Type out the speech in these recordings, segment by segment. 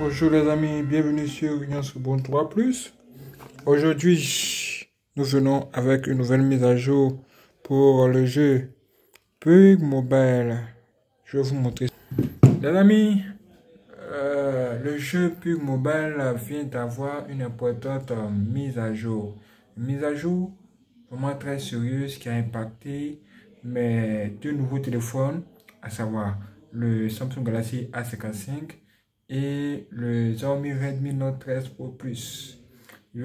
Bonjour les amis, bienvenue sur Union Bon 3 Plus. Aujourd'hui, nous venons avec une nouvelle mise à jour pour le jeu PUBG Mobile. Je vais vous montrer. Les amis, le jeu PUBG Mobile vient d'avoir une importante mise à jour. Une mise à jour vraiment très sérieuse qui a impacté mes deux nouveaux téléphones, à savoir le Samsung Galaxy A55 et le Xiaomi Redmi Note 13 Pro Plus. Je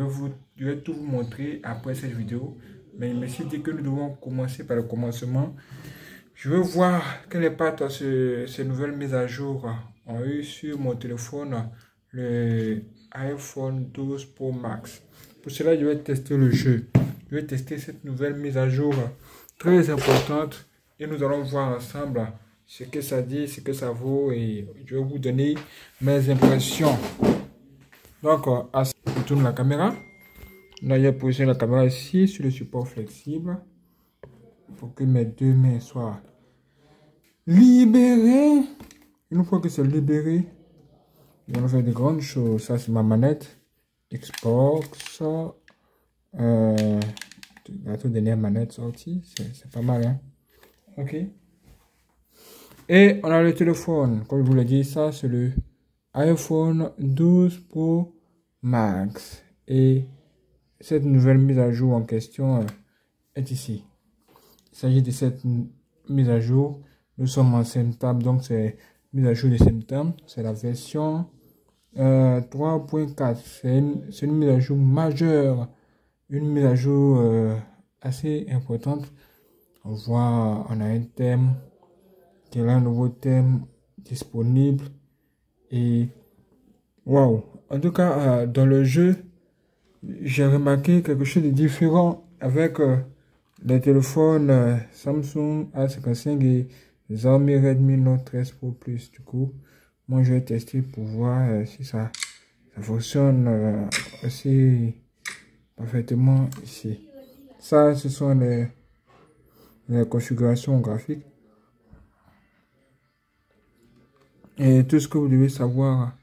vais tout vous montrer après cette vidéo, mais il me suis dit que nous devons commencer par le commencement. Je veux voir quel impact ces nouvelles mises à jour ont eu sur mon téléphone, le iPhone 12 Pro Max. Pour cela, je vais tester le jeu. Je vais tester cette nouvelle mise à jour très importante et nous allons voir ensemble ce que ça dit, ce que ça vaut, et je vais vous donner mes impressions. Donc, je tourne la caméra. Là, j'ai posé la caméra ici sur le support flexible pour que mes deux mains soient libérées. Une fois que c'est libéré, on va faire de grandes choses. Ça, c'est ma manette Xbox. La toute dernière manette sortie. C'est pas mal, hein? Ok. Et on a le téléphone. Comme je vous l'ai dit, ça, c'est le iPhone 12 Pro Max. Et cette nouvelle mise à jour en question est ici. Il s'agit de cette mise à jour. Nous sommes en septembre, donc c'est mise à jour de septembre. C'est la version 3.4. C'est une mise à jour majeure. Une mise à jour assez importante. On voit, on a un thème, qui est un nouveau thème disponible. Et waouh! En tout cas, dans le jeu, j'ai remarqué quelque chose de différent avec les téléphones Samsung A55 et Xiaomi Redmi Note 13 Pro Plus. Du coup, moi je vais tester pour voir si ça fonctionne aussi parfaitement ici. Ça, ce sont les configurations graphiques. Et tout ce que vous devez savoir,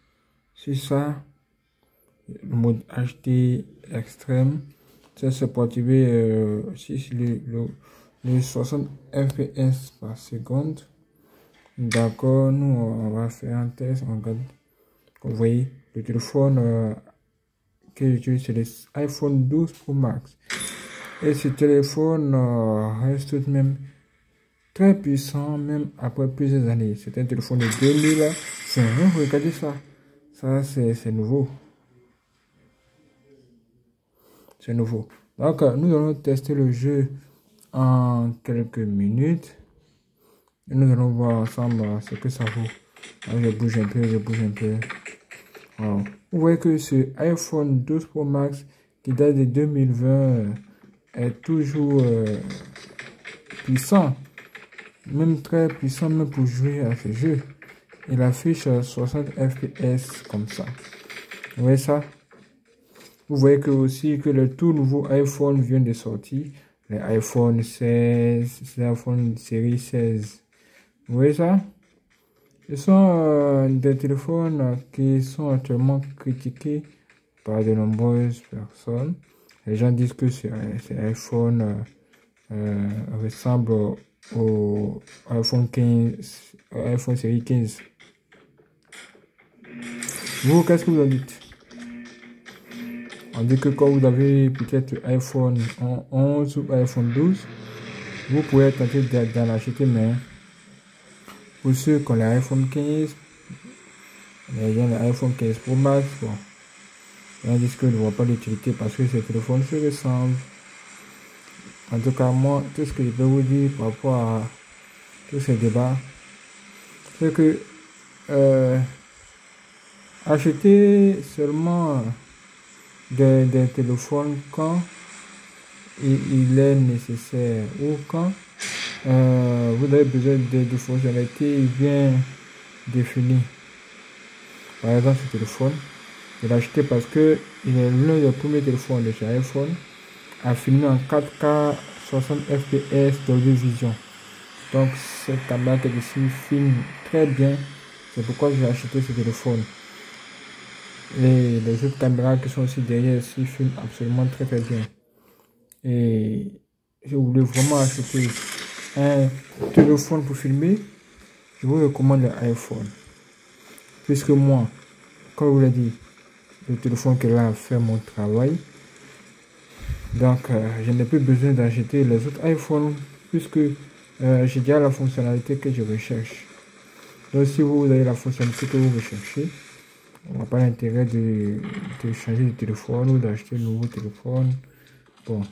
c'est ça. Le mode HD extrême. Ça, c'est pour activer le 60 fps par seconde. D'accord, nous on va faire un test. On regarde. Comme vous voyez, le téléphone que j'utilise, c'est l'iPhone 12 Pro Max. Et ce téléphone reste tout de même très puissant, même après plusieurs années. C'est un téléphone de 2005. Regardez ça. Ça, c'est nouveau. C'est nouveau. Donc, nous allons tester le jeu en quelques minutes. Et nous allons voir ensemble ce que ça vaut. Alors, je bouge un peu, Alors, vous voyez que ce iPhone 12 Pro Max qui date de 2020 est toujours puissant. Même très puissant, même pour jouer à ce jeu. Il affiche 60 fps comme ça. Vous voyez ça? Vous voyez que aussi que le tout nouveau iPhone vient de sortir. Les iPhone 16, l'iPhone série 16. Vous voyez ça? Ce sont des téléphones qui sont actuellement critiqués par de nombreuses personnes. Les gens disent que ces iPhone ressemble au iPhone 15, iPhone série 15. Vous, qu'est-ce que vous en dites? On dit que quand vous avez peut-être iPhone 11 ou iPhone 12, vous pouvez tenter d'en acheter, mais pour ceux qui ont l'iPhone 15, les gens l'iPhone 15 Pro Max, bon, ils disent qu'ils ne voient pas l'utilité parce que ces téléphones se ressemblent. En tout cas, moi, tout ce que je peux vous dire par rapport à tous ces débats, c'est que acheter seulement des téléphones quand il est nécessaire ou quand vous avez besoin de fonctionnalités bien définies. Par exemple, ce téléphone, je l'ai acheté parce que il est l'un des premiers téléphones de chez iPhone à filmer en 4K 60 fps Dolby Vision. Donc cette caméra qui est ici filme très bien. C'est pourquoi j'ai acheté ce téléphone. Et les autres caméras qui sont aussi derrière ici filment absolument très très bien. Et je voulais vraiment acheter un téléphone pour filmer. Je vous recommande l'iPhone. Puisque moi, comme je vous l'ai dit, le téléphone qui est là fait mon travail. Donc, je n'ai plus besoin d'acheter les autres iPhones puisque j'ai déjà la fonctionnalité que je recherche. Donc, si vous avez la fonctionnalité que vous recherchez, on n'a pas l'intérêt de changer de téléphone ou d'acheter un nouveau téléphone. Bon,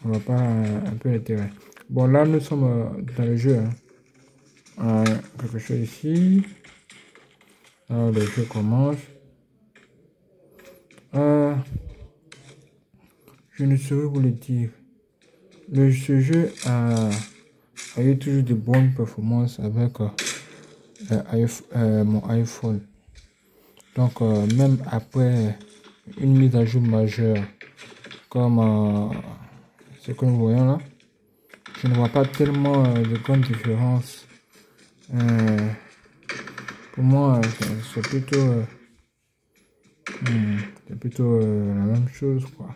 on n'a pas un peu l'intérêt. Bon, là, nous sommes dans le jeu. Hein. Quelque chose ici. Alors, le jeu commence. Je ne saurais vous le dire. Ce jeu a eu toujours de bonnes performances avec mon iPhone. Donc, même après une mise à jour majeure, comme ce que nous voyons là, je ne vois pas tellement de grandes différences. Pour moi, c'est plutôt la même chose, quoi.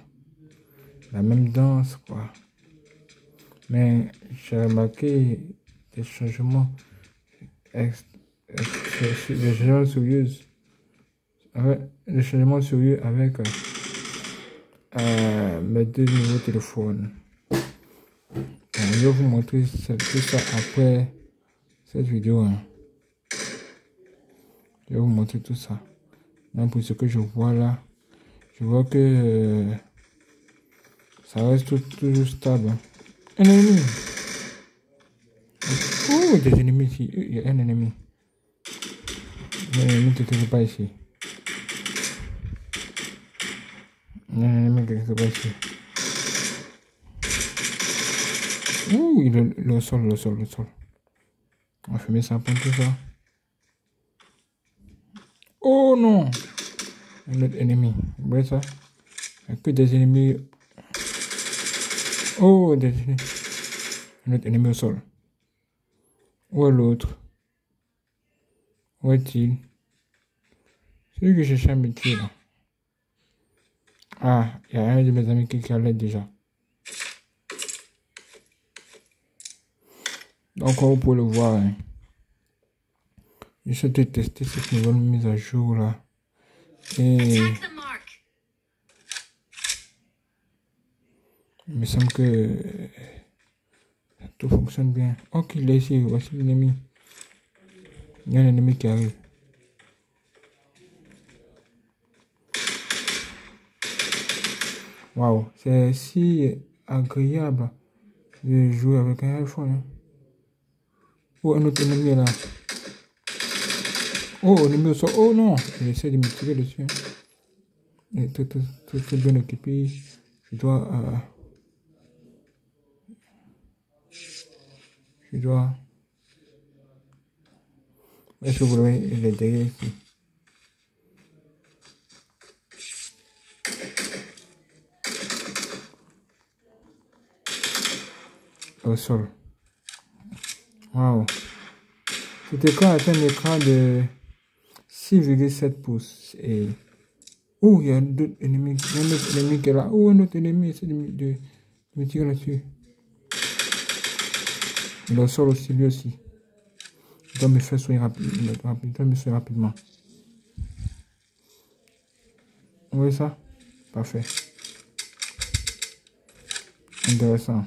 La même danse, quoi. Mais j'ai remarqué des changements des changements sérieux avec mes deux nouveaux téléphones. Je vais vous montrer tout ça après cette vidéo. Hein. Je vais vous montrer tout ça. Même pour ce que je vois là, je vois que ça reste toujours stable. Hein. Un ennemi. Oh, des ennemis ici. Il y a un ennemi. L'ennemi qui n'était pas ici. L'ennemi qui n'était pas ici. Ouh, le sol. On va fumer ça pour tout ça. Oh non! Un autre ennemi. Vous voyez ça? Il n'y a que des ennemis. Oh, des ennemis. Un autre ennemi au sol. Où est l'autre? Où est-il? Celui que je cherche à me tuer là. Ah, il y a un de mes amis qui allait déjà. Donc, vous pouvez le voir. Hein. J'essaie de tester cette nouvelle mise à jour là. Et il me semble que tout fonctionne bien. Ok, il est ici. Voici l'ennemi. Il y a un ennemi qui arrive. Waouh, c'est si agréable de jouer avec un iPhone. Hein. Oh, un autre ennemi est là. Oh, ennemi au sol. Oh non, il essaie de me tirer dessus. Hein. Tout bien occupé. Je dois. Est-ce que vous voyez, il est derrière ici. Au sol. Waouh. Cet écran est un écran de 6,7 pouces. Et. Oh, il y a d'autres ennemis. Il y a un autre ennemi qui est là. Oh, un autre ennemi essaie de me tirer là-dessus. Il est au sol aussi, lui aussi. Il doit me faire soigner rapidement. Vous voyez ça? Parfait. Intéressant.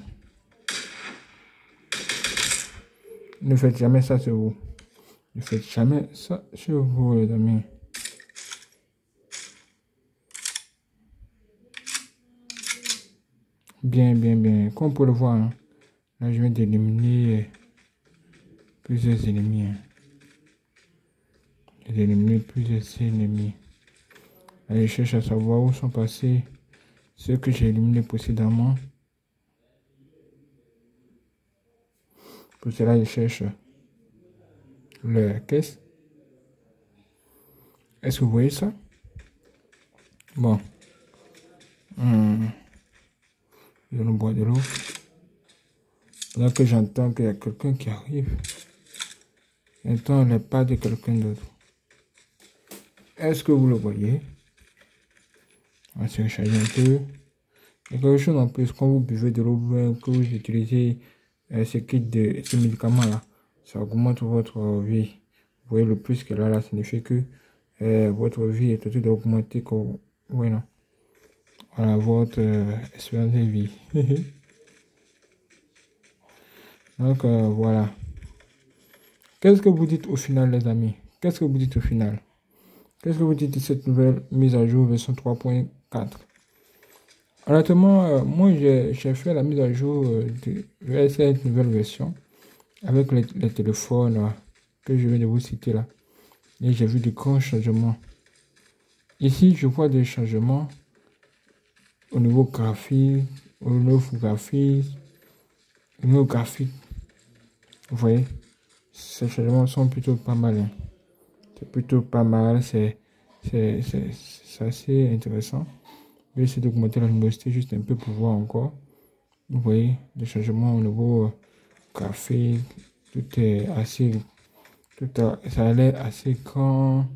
Ne faites jamais ça sur vous. Ne faites jamais ça sur vous, les amis. Bien. Comme vous pouvez le voir, hein, là, je viens d'éliminer plusieurs ennemis. Hein. J'ai éliminé plusieurs ennemis. Allez, je cherche à savoir où sont passés ceux que j'ai éliminés précédemment. Pour cela, je cherche le caisse. Est-ce que vous voyez ça? Bon. Je vais nous boire de l'eau. Là que j'entends qu'il y a quelqu'un qui arrive. J'entends les pas de quelqu'un d'autre. Est-ce que vous le voyez? On va se recharger un peu. Et quelque chose en plus, quand vous buvez de l'eau, que vous utilisez ces médicaments-là, ça augmente votre vie. Vous voyez le plus qu'elle a là, signifie que votre vie est tout augmentée. Oui, non. Voilà, votre espérance de vie. Donc, voilà. Qu'est-ce que vous dites au final, les amis? Qu'est-ce que vous dites au final? Qu'est-ce que vous dites de cette nouvelle mise à jour version 3.4? Honnêtement, moi, j'ai fait la mise à jour de cette nouvelle version avec les téléphones que je viens de vous citer là. Et j'ai vu de grands changements. Ici, je vois des changements au niveau graphique, au niveau graphique, au niveau graphique. Vous voyez, ces changements sont plutôt pas mal. Hein. C'est plutôt pas mal, c'est assez intéressant. Je vais essayer d'augmenter la luminosité juste un peu pour voir encore. Vous voyez, des changements au niveau graphique, tout est assez, ça a l'air assez grand,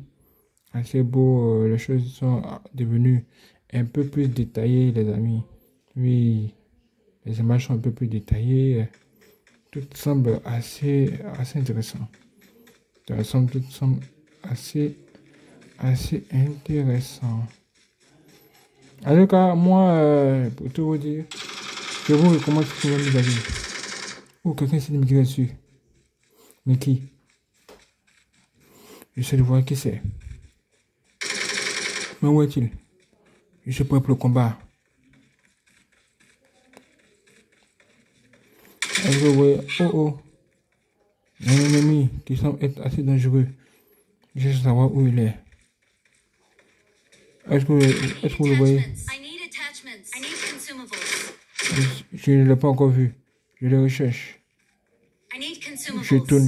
assez beau. Les choses sont devenues un peu plus détaillées, les amis. Oui, les images sont un peu plus détaillées. Tout semble assez intéressant. Tout semble assez intéressant. En tout cas, moi, pour tout vous dire, je vous recommande cette nouvelle mise à jour. Oh, quelqu'un essaie de me tirer dessus. Mais qui? J'essaie de voir qui c'est. Mais où est-il? Je suis prêt pour le combat. Est-ce que vous voyez? Oh oh. Un ennemi qui semble être assez dangereux. Je veux savoir où il est. Est-ce que vous le voyez? Je ne l'ai pas encore vu. Je le recherche. Je tourne.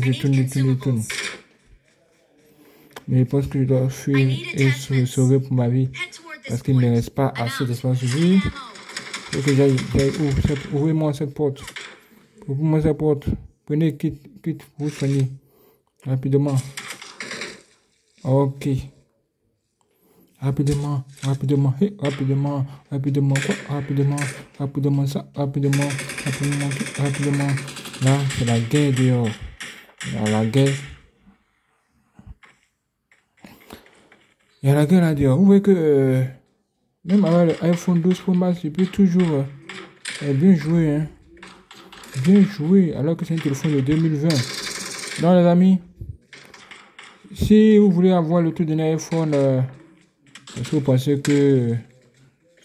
Mais je pense que je dois fuir et se sauver pour ma vie. Parce qu'il ne me reste pas assez d'espace de vie. Il faut que j'aille. Ouvrez-moi cette porte. Ouvrez-moi cette porte. Prenez quitte, vous soignez. Rapidement. Ok. Rapidement. Hey, rapidement. Rapidement ça. Rapidement. Là, c'est la guerre dehors. La guerre. Il y a la guerre là dehors. Vous voyez que même avec l'iPhone 12 Pro Max, il peut toujours bien jouer. Hein. Bien jouer alors que c'est un téléphone de 2020. Donc les amis, si vous voulez avoir le tout d'un iPhone, est-ce que vous pensez que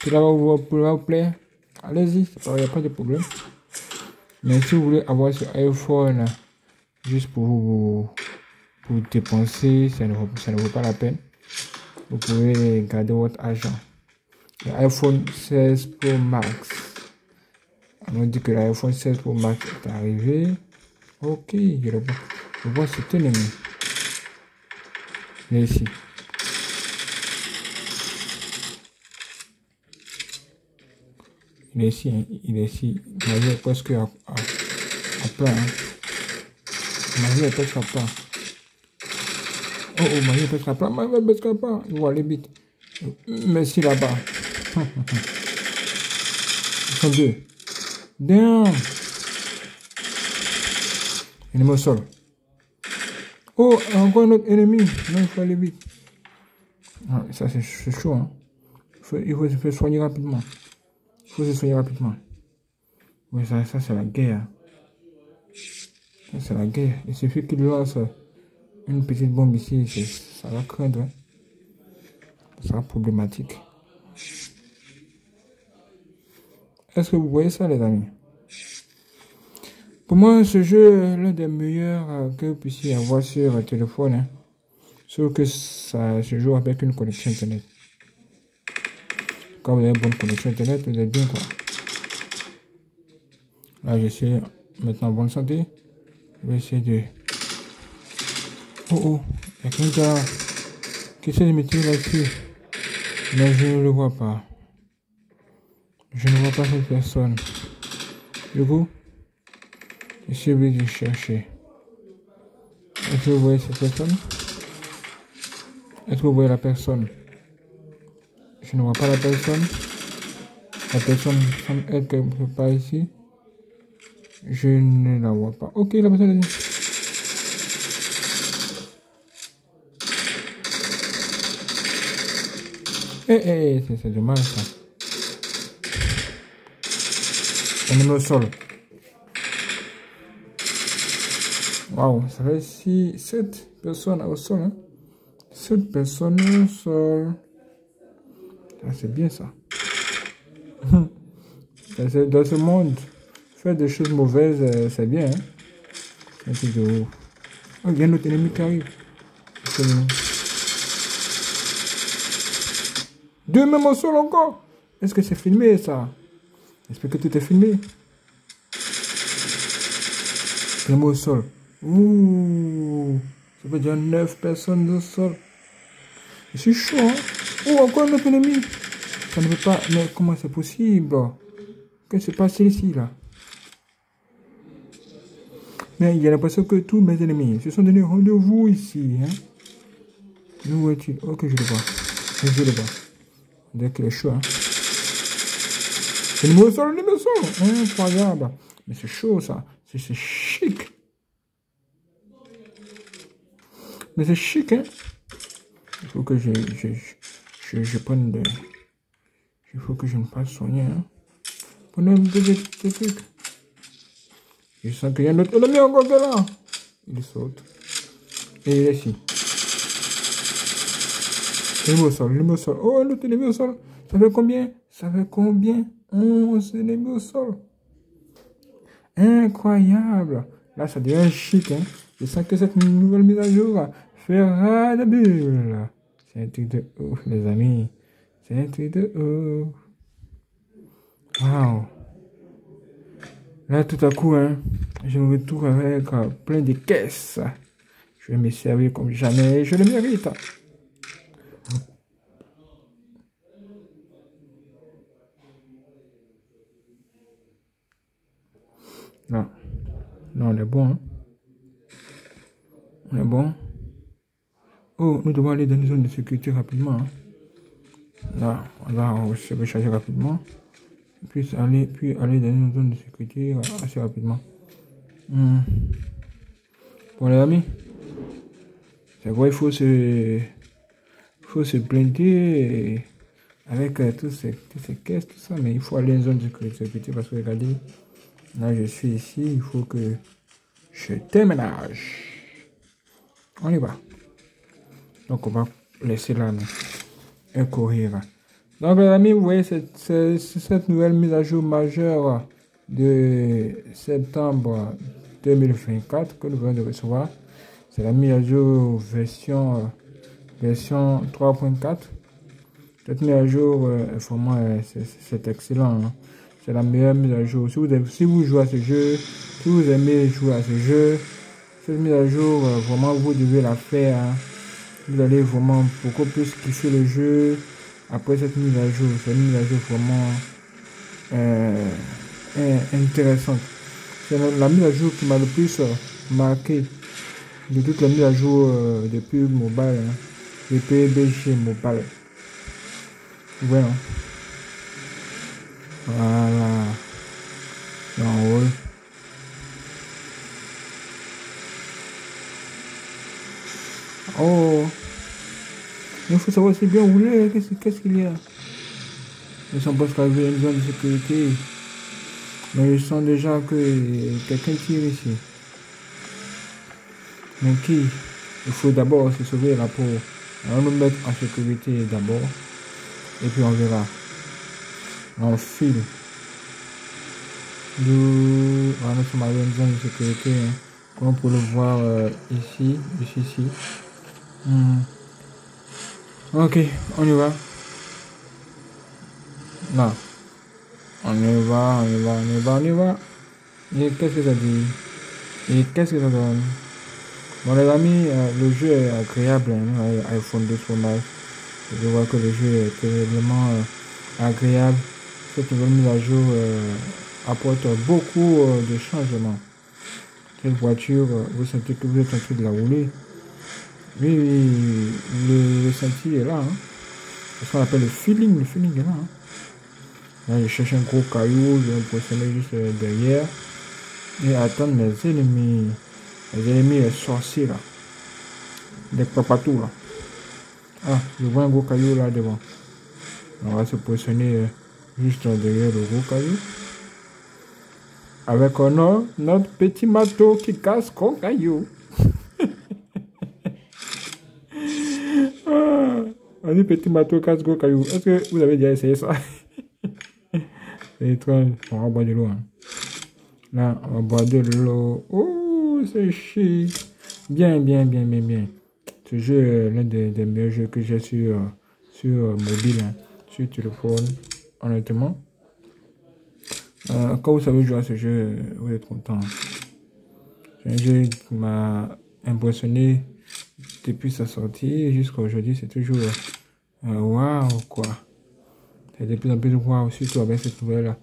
cela va vous plaire? Allez-y, il n'y a pas de problème. Mais si vous voulez avoir ce iPhone juste pour dépenser, ça ne vaut pas la peine. Vous pouvez garder votre argent. L'iPhone 16 Pro Max. On nous dit que l'iPhone 16 Pro Max est arrivé. Ok, je vois cet ennemi. Il est ici. Il est ici. Ma vie est presque à plat. Hein. Ma vie est presque à plat. Oh, ma vie est presque à plat. Il va aller vite. Merci là-bas. Ils sont deux. Damn. Ennemi au sol. Oh, encore un autre ennemi. Non, il faut aller vite. Ah, ça, c'est chaud. Hein. Il faut se soigner rapidement. Oui, ça c'est la guerre. Ça, c'est la guerre. Il suffit qu'il lance une petite bombe ici. Ça va craindre. Hein. Ça sera problématique. Est-ce que vous voyez ça, les amis? Pour moi, ce jeu est l'un des meilleurs que vous puissiez avoir sur téléphone. Hein. Sauf que ça se joue avec une connexion Internet. Quand vous avez une bonne connexion Internet, vous êtes bien quoi. Là, je suis maintenant en bonne santé. Je vais essayer de... Oh, il y a quelqu'un qui essaie de me tirer là-dessus. Mais je ne le vois pas. Je ne vois pas cette personne. Du coup, je suis obligé de chercher. Est-ce que vous voyez cette personne? Est-ce que vous voyez la personne? Je ne vois pas la personne. La personne semble être quelque part ici. Je ne la vois pas. Ok, la personne est là. C'est dommage ça. On est au sol. Waouh, ça fait 7 personnes au sol. Hein? 7 personnes au sol. Ah, c'est bien ça. Dans ce monde, faire des choses mauvaises, c'est bien. Hein? C'est un truc de ouf. Oh, il y a notre ennemi qui arrive. Deux même au sol encore. Est-ce que c'est filmé ça? J'espère que tout est filmé. Même au sol. Ouh. Ça veut dire 9 personnes au sol. C'est chaud, hein? Oh, encore notre ennemi. Ça ne veut pas... Mais comment c'est possible? Qu'est-ce qui s'est passé ici, là? Mais il y a l'impression que tous mes ennemis se sont donné rendez-vous ici, hein? Où est-il? Ok, je le vois. Je le vois. Dès qu'il est chaud, hein? C'est le numéro sol, incroyable. Mais c'est chaud, ça. C'est chic. Mais c'est chic, hein? Il faut que je prenne de... Il faut que je me fasse soigner, hein? Prenez un peu de trucs. Je sens qu'il y a un autre ennemi encore qui est là. Il saute. Et il est ici. L'ennemi au sol, l'ennemi au sol. Oh, l'autre ennemi au sol. Ça fait combien? Ça fait combien? 11 ennemis au sol. Incroyable. Là, ça devient chic, hein? Je sens que cette nouvelle mise à jour fera de bulles. C'est un truc de ouf, les amis. C'est un truc de ouf. Waouh. Là, tout à coup, hein, je me retrouve avec plein de caisses. Je vais me servir comme jamais. Je le mérite. Non. Non, on est bon. Hein? On est bon. Oh, nous devons aller dans une zone de sécurité rapidement. Hein? Là, on va se recharger rapidement. Puis aller dans une zone de sécurité assez rapidement. Bon, les amis, c'est vrai, il faut se planter avec toutes ces caisses, tout ça, mais il faut aller dans une zone de sécurité parce que regardez, là je suis ici, il faut que je déménage. On y va. Donc on va laisser là et courir. Donc les amis, vous voyez cette nouvelle mise à jour majeure de septembre 2024 que nous venons de recevoir. C'est la mise à jour version 3.4. Cette mise à jour, vraiment, c'est excellent. Hein. C'est la meilleure mise à jour. Si vous jouez à ce jeu, si vous aimez jouer à ce jeu, cette mise à jour, vraiment, vous devez la faire. Hein. Vous allez vraiment beaucoup plus kiffer le jeu après cette mise à jour. C'est une mise à jour vraiment intéressante. C'est la mise à jour qui m'a le plus marqué de toutes les mises à jour de PUBG Mobile, hein, de PUBG Mobile. Voilà. Voilà. En haut. Oh. Il faut savoir si bien rouler. Qu'est-ce qu'il y a? Ils sont presque arrivés à une zone de sécurité. Mais je sens déjà que quelqu'un tire ici. Mais qui? Il faut d'abord se sauver la peau. On va nous mettre en sécurité d'abord. Et puis on verra. On file. Nous sommes arrivés à une zone de sécurité. Hein, comme on peut le voir ici. Ok, on y va. Là. On y va. Et qu'est-ce que ça dit? Et qu'est-ce que ça donne? Bon les amis, le jeu est agréable, hein, iPhone 12 Pro Max. Je vois que le jeu est terriblement agréable. Cette nouvelle mise à jour apporte beaucoup de changements. Cette voiture, vous sentez que vous êtes en train de la rouler. Oui, oui, le senti est là. Hein. C'est ce qu'on appelle le feeling. Le feeling est là. Hein. Là, je cherche un gros caillou, je vais me positionner juste derrière. Et attendre mes ennemis. Les ennemis, les sorciers là. Les papatous là. Ah, je vois un gros caillou là devant. On va se positionner juste derrière le gros caillou. Avec notre petit marteau qui casse gros caillou. Ah, on dit petit marteau casse gros caillou. Est-ce que vous avez déjà essayé ça? C'est étrange. On va boire de l'eau. Hein. Là, on va boire de l'eau. Oh, c'est chic. Bien, bien, bien, bien, bien. Ce jeu est l'un des meilleurs jeux que j'ai sur mobile, hein, sur téléphone, honnêtement. Quand vous savez jouer à ce jeu, vous êtes content. C'est un jeu qui m'a impressionné depuis sa sortie jusqu'à aujourd'hui. C'est toujours waouh, quoi. C'est de plus en plus waouh, surtout avec cette nouvelle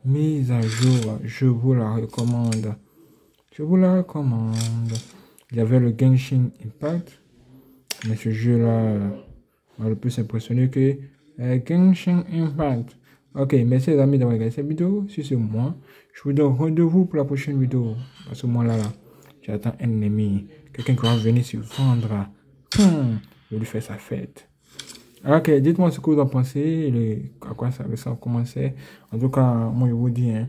mise à jour. Je vous la recommande. Je vous la recommande. Il y avait le Genshin Impact. Mais ce jeu-là m'a le plus impressionné que Genshin Impact. Ok, merci les amis d'avoir regardé cette vidéo. Si c'est moi, je vous donne rendez-vous pour la prochaine vidéo. Parce que moi là, j'attends un ennemi. Quelqu'un qui va venir se vendre. Je vais lui faire sa fête. Ok, dites-moi ce que vous en pensez. À quoi ça va commencer. En tout cas, moi je vous dis, hein,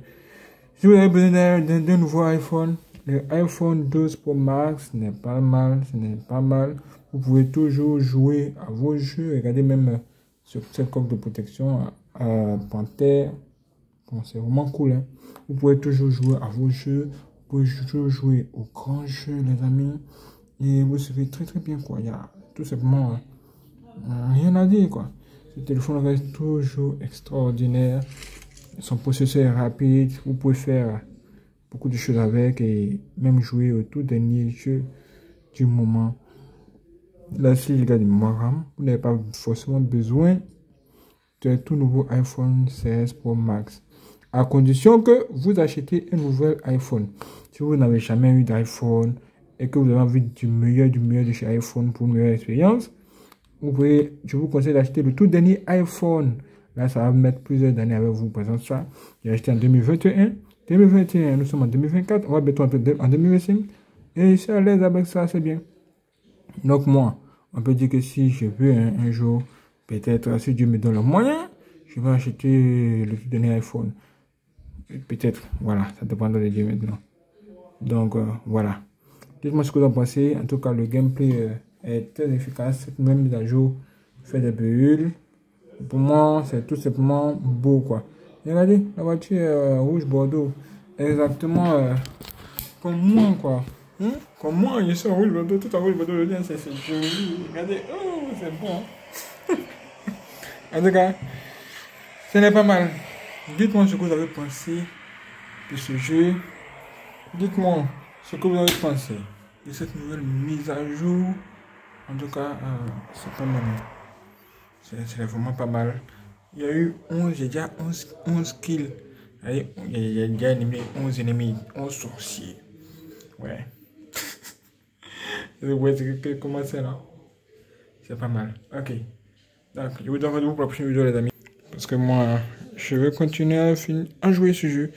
si vous avez besoin d'un nouveau iPhone, le iPhone 12 Pro Max n'est pas mal, ce n'est pas mal. Vous pouvez toujours jouer à vos jeux. Regardez même sur cette coque de protection à Panthère. Bon, c'est vraiment cool. Hein? Vous pouvez toujours jouer à vos jeux. Vous pouvez toujours jouer aux grands jeux, les amis. Et vous serez très très bien, quoi. Il y a tout simplement rien à dire, quoi. Ce téléphone reste toujours extraordinaire. Son processeur est rapide. Vous pouvez faire beaucoup de choses avec et même jouer au tout dernier jeu du moment. Là, si je regarde mon RAM, vous n'avez pas forcément besoin d'un tout nouveau iPhone 16 Pro Max. À condition que vous achetez un nouvel iPhone. Si vous n'avez jamais eu d'iPhone et que vous avez envie du meilleur de chez iPhone pour une meilleure expérience, je vous conseille d'acheter le tout dernier iPhone. Là, ça va mettre plusieurs années avec vous. Par exemple, ça, j'ai acheté en 2021. 2021, nous sommes en 2024. On va bientôt en 2025. Et je suis à l'aise avec ça, c'est bien. Donc moi, on peut dire que si je veux un jour, peut-être si Dieu me donne le moyen, je vais acheter le tout dernier iPhone. Peut-être, voilà, ça dépendra de Dieu maintenant. Donc voilà. Dites-moi ce que vous en pensez. En tout cas, le gameplay est très efficace. Cette nouvelle mise à jour fait des bulles. Pour moi, c'est tout simplement beau, quoi. Et regardez, la voiture rouge Bordeaux. Exactement comme moi, quoi. Comme moi, je suis en rouge Bordeaux, tout en rouge Bordeaux, le lien, c'est joli. Regardez, oh, c'est bon. En tout cas, ce n'est pas mal. Dites-moi ce que vous avez pensé de ce jeu. Dites-moi ce que vous avez pensé de cette nouvelle mise à jour. En tout cas, c'est pas mal. C'est vraiment pas mal. Il y a eu 11, j'ai déjà 11 kills. Il y a déjà 11 ennemis, 11 sorciers. Ouais. Comment c'est là? C'est pas mal. Ok. Donc, je vous donne rendez-vous pour la prochaine vidéo, les amis. Parce que moi, je vais continuer à jouer ce jeu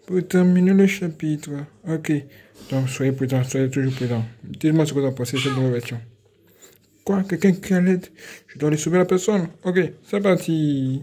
pour terminer le chapitre. Ok. Donc, soyez prudents, soyez toujours prudents. Dites-moi ce que vous en pensez de cette nouvelle version. Quoi? Quelqu'un qui a l'aide? Je dois aller sauver la personne. Ok, c'est parti.